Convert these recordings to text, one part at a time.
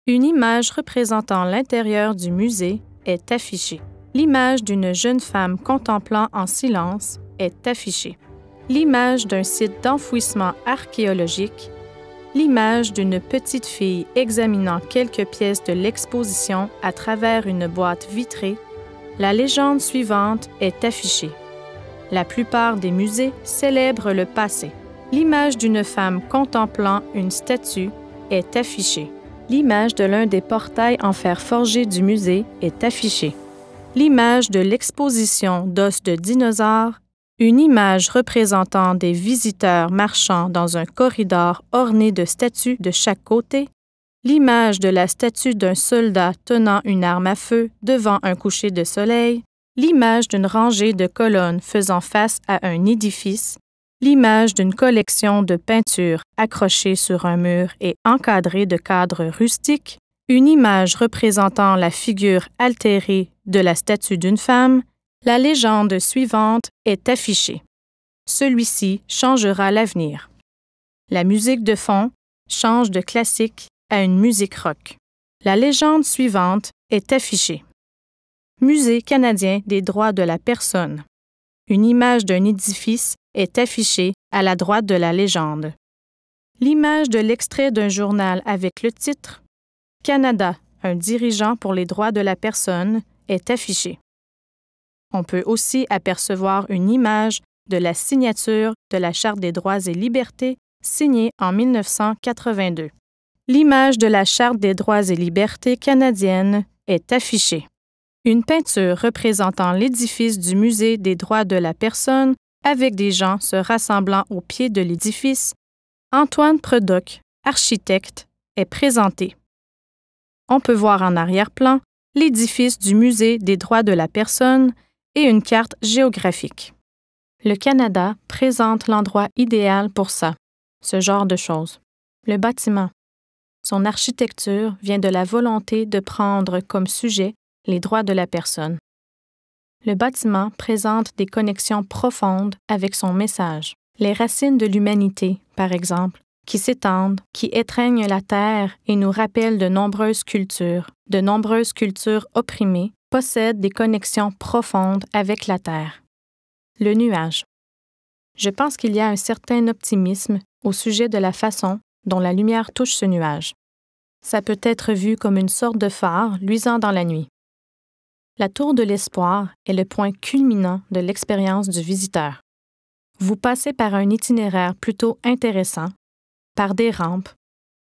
Une image représentant l'intérieur du musée est affichée. L'image d'une jeune femme contemplant en silence est affichée. L'image d'un site d'enfouissement archéologique. L'image d'une petite fille examinant quelques pièces de l'exposition à travers une boîte vitrée. La légende suivante est affichée. La plupart des musées célèbrent le passé. L'image d'une femme contemplant une statue est affichée. L'image de l'un des portails en fer forgé du musée est affichée. L'image de l'exposition d'os de dinosaures. Une image représentant des visiteurs marchant dans un corridor orné de statues de chaque côté. L'image de la statue d'un soldat tenant une arme à feu devant un coucher de soleil. L'image d'une rangée de colonnes faisant face à un édifice. L'image d'une collection de peintures accrochées sur un mur et encadrées de cadres rustiques. Une image représentant la figure altérée de la statue d'une femme. La légende suivante est affichée. Celui-ci changera l'avenir. La musique de fond change de classique à une musique rock. La légende suivante est affichée. Musée canadien des droits de la personne. Une image d'un édifice est affichée à la droite de la légende. L'image de l'extrait d'un journal avec le titre « Canada, un dirigeant pour les droits de la personne » est affichée. On peut aussi apercevoir une image de la signature de la Charte des droits et libertés signée en 1982. L'image de la Charte des droits et libertés canadienne est affichée. Une peinture représentant l'édifice du Musée des droits de la personne avec des gens se rassemblant au pied de l'édifice. Antoine Predock, architecte, est présentée. On peut voir en arrière-plan l'édifice du Musée des droits de la personne et une carte géographique. Le Canada présente l'endroit idéal pour ça, ce genre de choses. Le bâtiment. Son architecture vient de la volonté de prendre comme sujet les droits de la personne. Le bâtiment présente des connexions profondes avec son message. Les racines de l'humanité, par exemple, qui s'étendent, qui étreignent la terre et nous rappellent de nombreuses cultures opprimées, possèdent des connexions profondes avec la terre. Le nuage. Je pense qu'il y a un certain optimisme au sujet de la façon dont la lumière touche ce nuage. Ça peut être vu comme une sorte de phare luisant dans la nuit. La tour de l'espoir est le point culminant de l'expérience du visiteur. Vous passez par un itinéraire plutôt intéressant, par des rampes,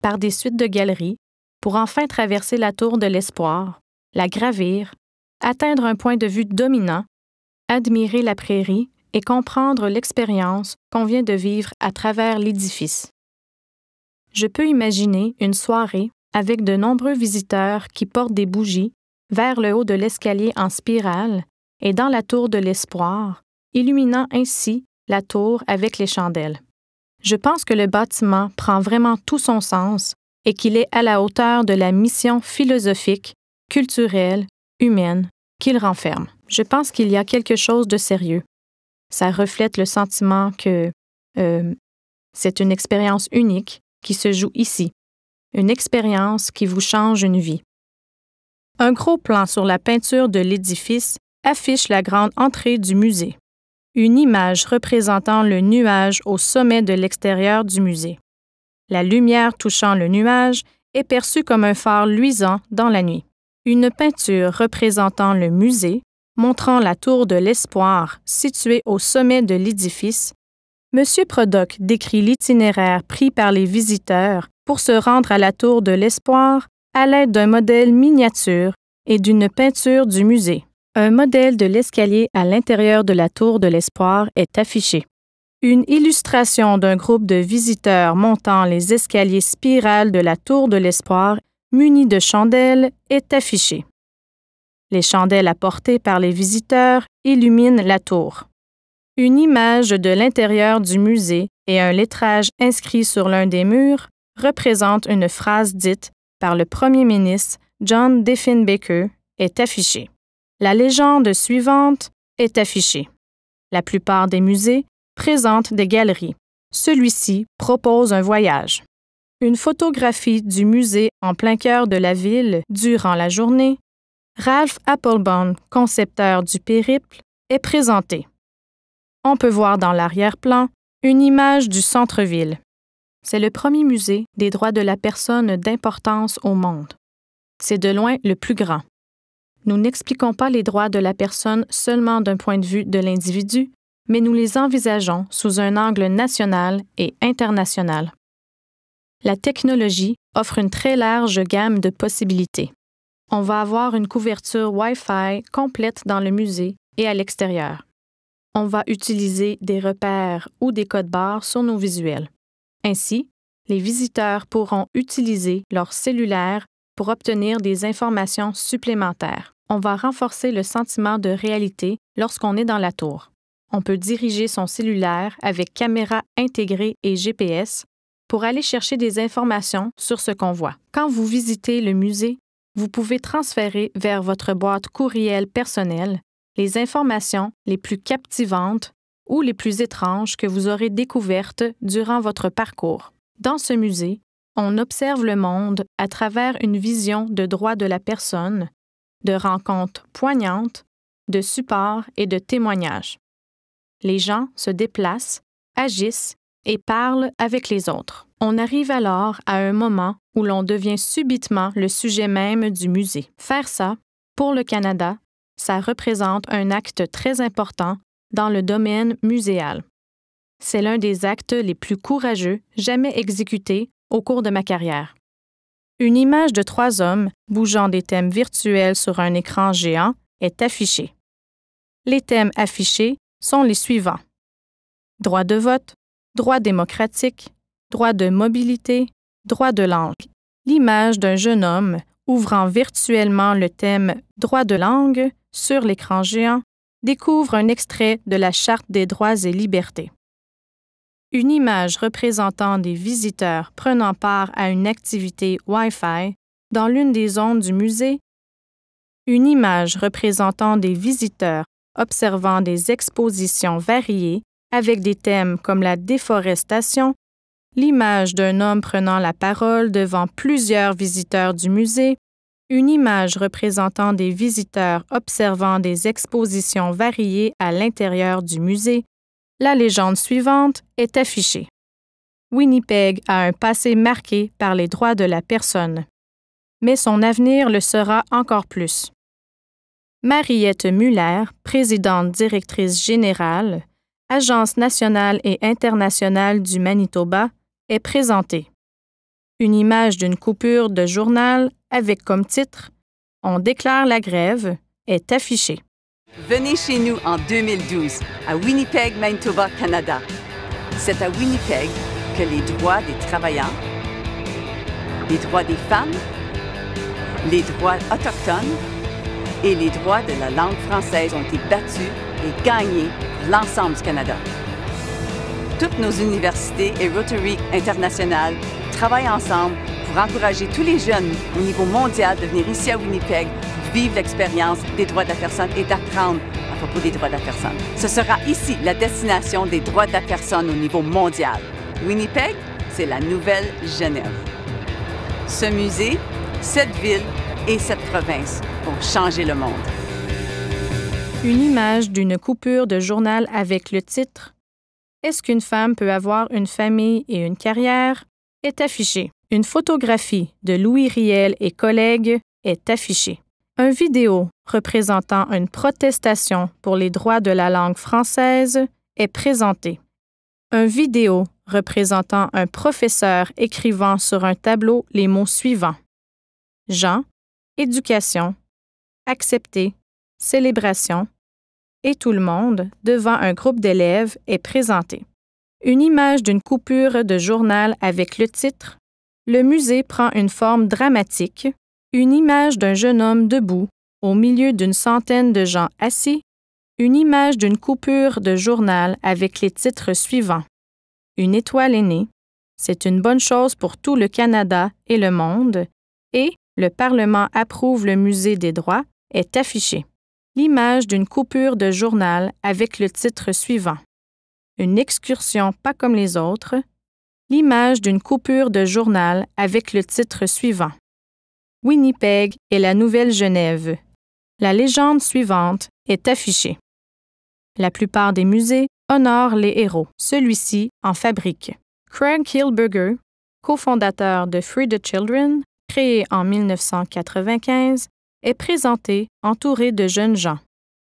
par des suites de galeries, pour enfin traverser la tour de l'espoir, la gravir, atteindre un point de vue dominant, admirer la prairie et comprendre l'expérience qu'on vient de vivre à travers l'édifice. Je peux imaginer une soirée avec de nombreux visiteurs qui portent des bougies vers le haut de l'escalier en spirale et dans la tour de l'espoir, illuminant ainsi la tour avec les chandelles. Je pense que le bâtiment prend vraiment tout son sens et qu'il est à la hauteur de la mission philosophique, culturelle, humaine qu'il renferme. Je pense qu'il y a quelque chose de sérieux. Ça reflète le sentiment que c'est une expérience unique qui se joue ici, une expérience qui vous change une vie. Un gros plan sur la peinture de l'édifice affiche la grande entrée du musée. Une image représentant le nuage au sommet de l'extérieur du musée. La lumière touchant le nuage est perçue comme un phare luisant dans la nuit. Une peinture représentant le musée, montrant la tour de l'espoir située au sommet de l'édifice. M. Predock décrit l'itinéraire pris par les visiteurs pour se rendre à la tour de l'espoir à l'aide d'un modèle miniature et d'une peinture du musée. Un modèle de l'escalier à l'intérieur de la tour de l'espoir est affiché. Une illustration d'un groupe de visiteurs montant les escaliers spirales de la tour de l'espoir munis de chandelles est affichée. Les chandelles apportées par les visiteurs illuminent la tour. Une image de l'intérieur du musée et un lettrage inscrit sur l'un des murs représentent une phrase dite par le premier ministre John Diefenbaker est affichée. La légende suivante est affichée. La plupart des musées présentent des galeries. Celui-ci propose un voyage. Une photographie du musée en plein cœur de la ville durant la journée, Ralph Applebaum, concepteur du périple, est présenté. On peut voir dans l'arrière-plan une image du centre-ville. C'est le premier musée des droits de la personne d'importance au monde. C'est de loin le plus grand. Nous n'expliquons pas les droits de la personne seulement d'un point de vue de l'individu, mais nous les envisageons sous un angle national et international. La technologie offre une très large gamme de possibilités. On va avoir une couverture Wi-Fi complète dans le musée et à l'extérieur. On va utiliser des repères ou des codes barres sur nos visuels. Ainsi, les visiteurs pourront utiliser leur cellulaire pour obtenir des informations supplémentaires. On va renforcer le sentiment de réalité lorsqu'on est dans la tour. On peut diriger son cellulaire avec caméra intégrée et GPS pour aller chercher des informations sur ce qu'on voit. Quand vous visitez le musée, vous pouvez transférer vers votre boîte courriel personnelle les informations les plus captivantes ou les plus étranges que vous aurez découvertes durant votre parcours. Dans ce musée, on observe le monde à travers une vision de droits de la personne, de rencontres poignantes, de supports et de témoignages. Les gens se déplacent, agissent et parlent avec les autres. On arrive alors à un moment où l'on devient subitement le sujet même du musée. Faire ça, pour le Canada, ça représente un acte très important dans le domaine muséal. C'est l'un des actes les plus courageux jamais exécutés au cours de ma carrière. Une image de 3 hommes bougeant des thèmes virtuels sur un écran géant est affichée. Les thèmes affichés sont les suivants: droit de vote, droit démocratique, droit de mobilité, droit de langue. L'image d'un jeune homme ouvrant virtuellement le thème droit de langue sur l'écran géant découvre un extrait de la Charte des droits et libertés. Une image représentant des visiteurs prenant part à une activité Wi-Fi dans l'une des zones du musée. Une image représentant des visiteurs observant des expositions variées avec des thèmes comme la déforestation. L'image d'un homme prenant la parole devant plusieurs visiteurs du musée. Une image représentant des visiteurs observant des expositions variées à l'intérieur du musée. La légende suivante est affichée. Winnipeg a un passé marqué par les droits de la personne, mais son avenir le sera encore plus. Mariette Muller, présidente directrice générale, Agence nationale et internationale du Manitoba, est présentée. Une image d'une coupure de journal avec comme titre « On déclare la grève » est affichée. Venez chez nous en 2012, à Winnipeg, Manitoba, Canada. C'est à Winnipeg que les droits des travailleurs, les droits des femmes, les droits autochtones et les droits de la langue française ont été battus et gagnés pour l'ensemble du Canada. Toutes nos universités et Rotary International travaillent ensemble pour encourager tous les jeunes au niveau mondial de venir ici à Winnipeg pour vivre l'expérience des droits de la personne et d'apprendre à propos des droits de la personne. Ce sera ici la destination des droits de la personne au niveau mondial. Winnipeg, c'est la nouvelle Genève. Ce musée, cette ville et cette province vont changer le monde. Une image d'une coupure de journal avec le titre « Est-ce qu'une femme peut avoir une famille et une carrière ?» est affichée. Une photographie de Louis Riel et collègues est affichée. Un vidéo représentant une protestation pour les droits de la langue française est présenté. Un vidéo représentant un professeur écrivant sur un tableau les mots suivants: Jean, éducation, accepter, célébration, et tout le monde, devant un groupe d'élèves, est présenté. Une image d'une coupure de journal avec le titre « Le musée prend une forme dramatique », une image d'un jeune homme debout au milieu d'une centaine de gens assis, une image d'une coupure de journal avec les titres suivants: Une étoile est née, c'est une bonne chose pour tout le Canada et le monde, et le Parlement approuve le musée des droits est affichée. L'image d'une coupure de journal avec le titre suivant: Une excursion pas comme les autres, l'image d'une coupure de journal avec le titre suivant. Winnipeg et la Nouvelle-Genève. La légende suivante est affichée. La plupart des musées honorent les héros. Celui-ci en fabrique. Craig Kielburger, cofondateur de Free the Children, créé en 1995, est présenté entouré de jeunes gens.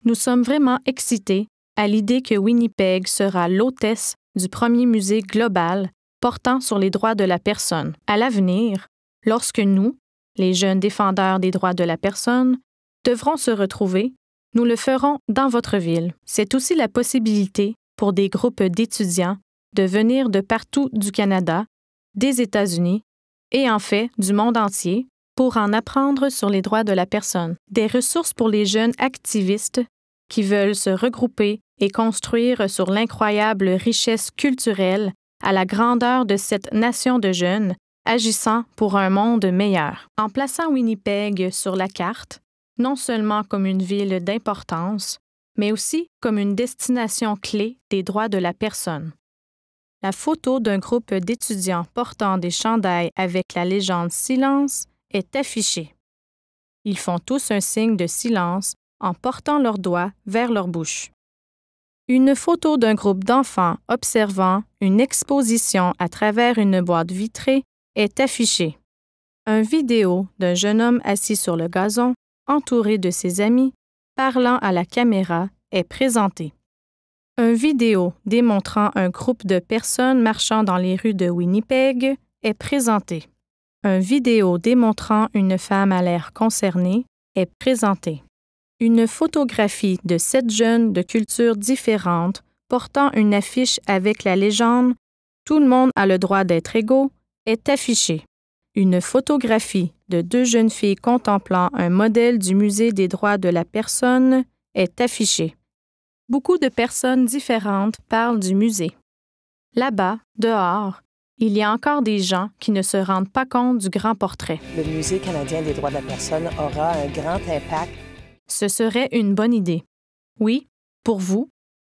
Nous sommes vraiment excités à l'idée que Winnipeg sera l'hôtesse du premier musée global portant sur les droits de la personne. À l'avenir, lorsque nous, les jeunes défendeurs des droits de la personne, devront se retrouver, nous le ferons dans votre ville. C'est aussi la possibilité pour des groupes d'étudiants de venir de partout du Canada, des États-Unis et en fait du monde entier pour en apprendre sur les droits de la personne. Des ressources pour les jeunes activistes qui veulent se regrouper et construire sur l'incroyable richesse culturelle à la grandeur de cette nation de jeunes agissant pour un monde meilleur. En plaçant Winnipeg sur la carte, non seulement comme une ville d'importance, mais aussi comme une destination clé des droits de la personne. La photo d'un groupe d'étudiants portant des chandails avec la légende Silence est affichée. Ils font tous un signe de silence en portant leurs doigts vers leur bouche. Une photo d'un groupe d'enfants observant une exposition à travers une boîte vitrée est affichée. Une vidéo d'un jeune homme assis sur le gazon, entouré de ses amis, parlant à la caméra, est présentée. Une vidéo démontrant un groupe de personnes marchant dans les rues de Winnipeg est présentée. Une vidéo démontrant une femme à l'air concernée est présentée. Une photographie de 7 jeunes de cultures différentes portant une affiche avec la légende « Tout le monde a le droit d'être égaux » est affichée. Une photographie de 2 jeunes filles contemplant un modèle du Musée des droits de la personne est affichée. Beaucoup de personnes différentes parlent du musée. Là-bas, dehors, il y a encore des gens qui ne se rendent pas compte du grand portrait. Le Musée canadien des droits de la personne aura un grand impact. Ce serait une bonne idée. Oui, pour vous,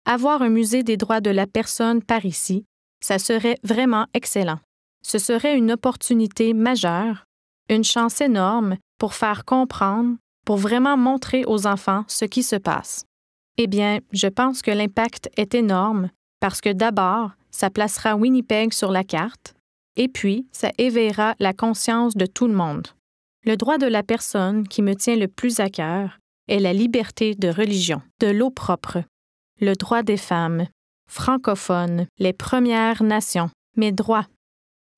avoir un musée des droits de la personne par ici, ça serait vraiment excellent. Ce serait une opportunité majeure, une chance énorme pour faire comprendre, pour vraiment montrer aux enfants ce qui se passe. Eh bien, je pense que l'impact est énorme parce que d'abord, ça placera Winnipeg sur la carte et puis ça éveillera la conscience de tout le monde. Le droit de la personne qui me tient le plus à cœur est la liberté de religion, de l'eau propre, le droit des femmes, francophones, les Premières Nations, mes droits.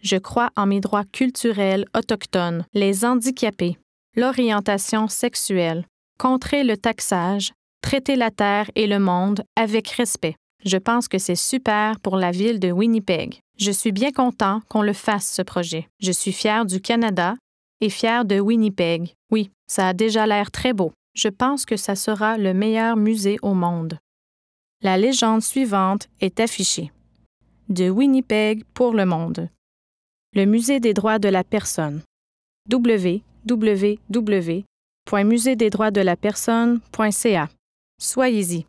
Je crois en mes droits culturels autochtones, les handicapés, l'orientation sexuelle, contrer le taxage, traiter la terre et le monde avec respect. Je pense que c'est super pour la ville de Winnipeg. Je suis bien content qu'on le fasse, ce projet. Je suis fier du Canada et fier de Winnipeg. Oui, ça a déjà l'air très beau. Je pense que ça sera le meilleur musée au monde. La légende suivante est affichée. De Winnipeg pour le monde. Le Musée des droits de la personne. www.muséedesdroitsdelapersonne.ca. Soyez-y.